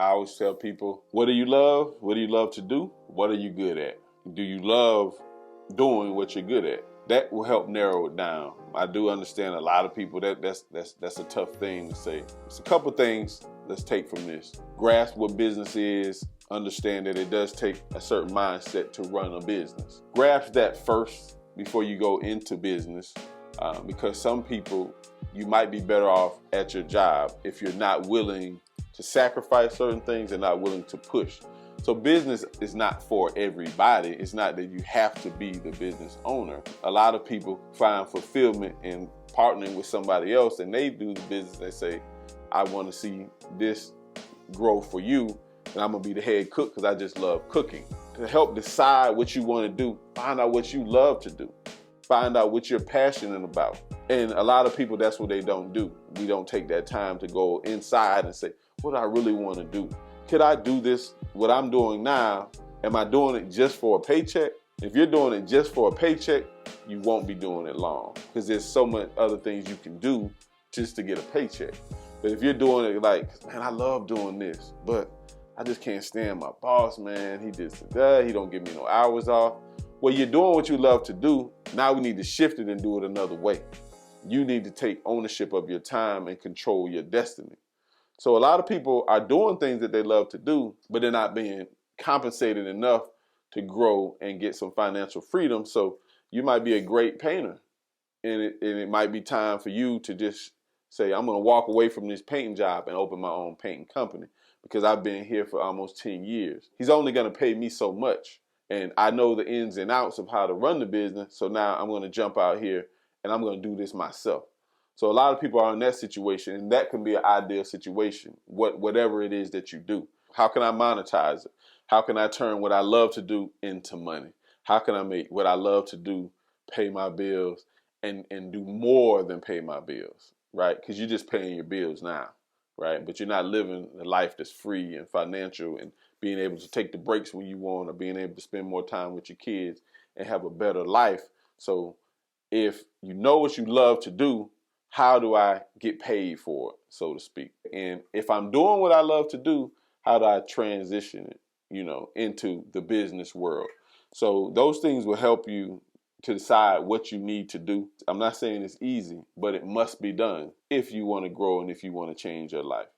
I always tell people, what do you love? What do you love to do? What are you good at? Do you love doing what you're good at? That will help narrow it down. I do understand a lot of people that's a tough thing to say. It's a couple things let's take from this. Grasp what business is. Understand that it does take a certain mindset to run a business. Grasp that first before you go into business, because some people, you might be better off at your job if you're not willing to sacrifice certain things and not willing to push. So business is not for everybody. It's not that you have to be the business owner. A lot of people find fulfillment in partnering with somebody else, and they do the business. They say, I want to see this grow for you, and I'm going to be the head cook because I just love cooking. To help decide what you want to do, find out what you love to do. Find out what you're passionate about. And a lot of people, that's what they don't do. We don't take that time to go inside and say, what do I really want to do? Could I do this, what I'm doing now? Am I doing it just for a paycheck? If you're doing it just for a paycheck, you won't be doing it long, because there's so much other things you can do just to get a paycheck. But if you're doing it like, man, I love doing this, but I just can't stand my boss, man. He did that. He don't give me no hours off. Well, you're doing what you love to do. Now we need to shift it and do it another way. You need to take ownership of your time and control your destiny. So a lot of people are doing things that they love to do, but they're not being compensated enough to grow and get some financial freedom. So you might be a great painter, and it might be time for you to just say, I'm going to walk away from this painting job and open my own painting company, because I've been here for almost 10 years. He's only going to pay me so much, and I know the ins and outs of how to run the business. So now I'm going to jump out here and I'm going to do this myself. So a lot of people are in that situation, and that can be an ideal situation, whatever it is that you do. How can I monetize it? How can I turn what I love to do into money? How can I make what I love to do pay my bills and do more than pay my bills, right? Because you're just paying your bills now, right? But you're not living a life that's free and financial and being able to take the breaks when you want, or being able to spend more time with your kids and have a better life. So if you know what you love to do, how do I get paid for it, so to speak? And if I'm doing what I love to do, how do I transition it, into the business world? So those things will help you to decide what you need to do. I'm not saying it's easy, but it must be done if you want to grow and if you want to change your life.